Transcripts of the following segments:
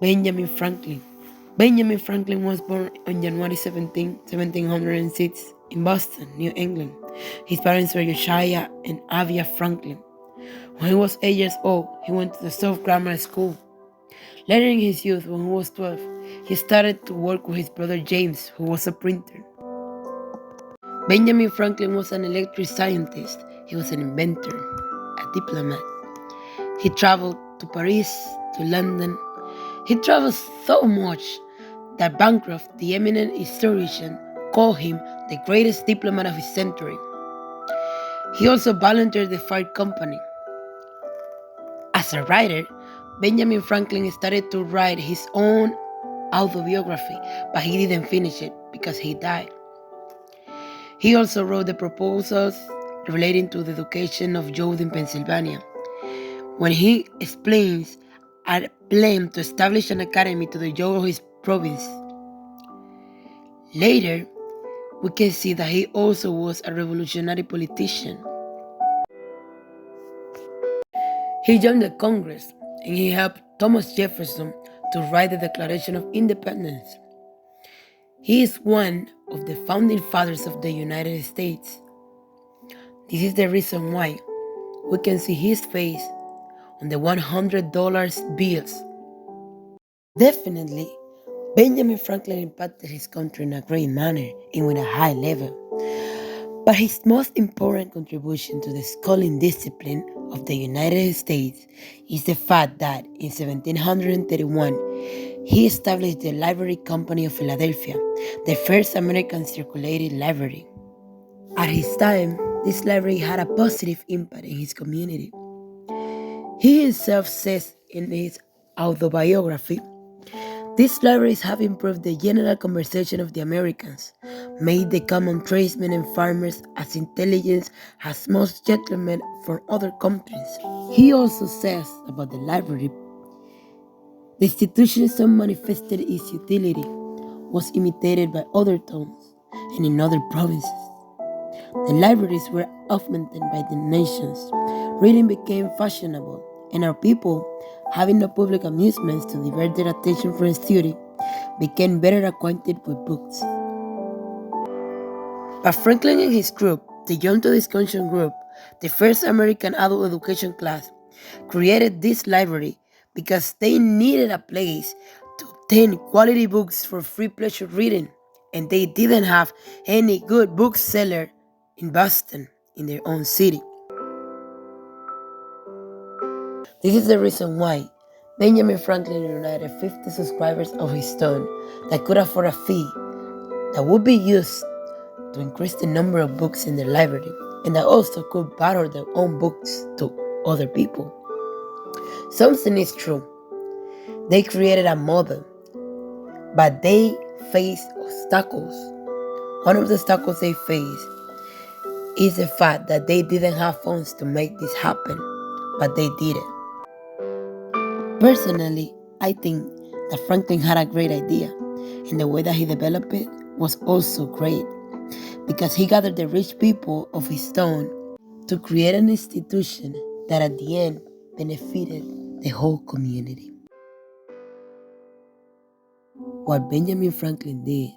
Benjamin Franklin. Benjamin Franklin was born on January 17, 1706, in Boston, New England. His parents were Josiah and Avia Franklin. When he was 8 years old, he went to the South Grammar School. Later in his youth, when he was 12, he started to work with his brother James, who was a printer. Benjamin Franklin was an electric scientist. He was an inventor, a diplomat. He traveled to Paris, to London. He traveled so much that Bancroft, the eminent historian, called him the greatest diplomat of his century. He also volunteered the Fire Company. As a writer, Benjamin Franklin started to write his own autobiography, but he didn't finish it because he died. He also wrote the proposals relating to the education of youth in Pennsylvania, when he explains a plan to establish an academy to the youth of his province. Later, we can see that he also was a revolutionary politician. He joined the Congress and he helped Thomas Jefferson to write the Declaration of Independence. He is one of the founding fathers of the United States. This is the reason why we can see his face on the $100 bills. Definitely, Benjamin Franklin impacted his country in a great manner and with a high level. But his most important contribution to the schooling discipline of the United States is the fact that in 1731 he established the Library Company of Philadelphia, the first American circulating library. At his time, this library had a positive impact in his community. He himself says in his autobiography, "These libraries have improved the general conversation of the Americans, made the common tradesmen and farmers as intelligent as most gentlemen from other countries." He also says about the library, "The institution so manifested its utility was imitated by other towns and in other provinces. The libraries were augmented by the nations. Reading became fashionable, and our people, having no public amusements to divert their attention from study, became better acquainted with books." But Franklin and his group, the Young to Discussion Group, the first American adult education class, created this library because they needed a place to obtain quality books for free pleasure reading, and they didn't have any good bookseller in Boston, in their own city. This is the reason why Benjamin Franklin united 50 subscribers of his stone that could afford a fee that would be used to increase the number of books in the library, and that also could borrow their own books to other people. Something is true. They created a model, but they faced obstacles. One of the obstacles they faced is the fact that they didn't have funds to make this happen, but they did it. Personally, I think that Franklin had a great idea, and the way that he developed it was also great, because he gathered the rich people of his town to create an institution that at the end benefited the whole community. What Benjamin Franklin did,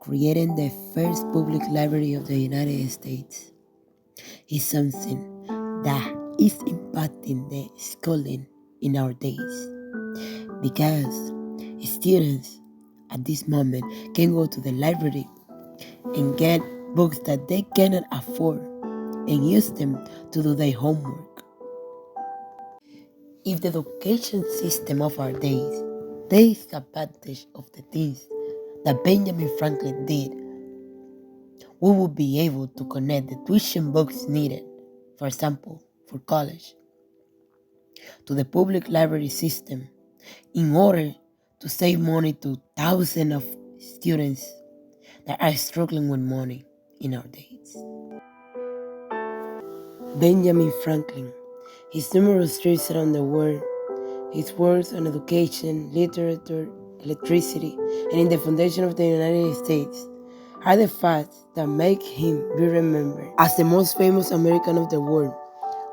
creating the first public library of the United States, is something that is impacting the schooling in our days, because students at this moment can go to the library and get books that they cannot afford and use them to do their homework. If the education system of our days takes advantage of the things that Benjamin Franklin did, we will be able to connect the tuition books needed, for example, for college, to the public library system in order to save money to thousands of students that are struggling with money in our days. Benjamin Franklin, his numerous trips around the world, his works on education, literature, electricity, and in the foundation of the United States are the facts that make him be remembered as the most famous American of the world,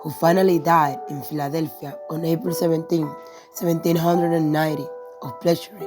who finally died in Philadelphia on April 17, 1790, of pleasuring.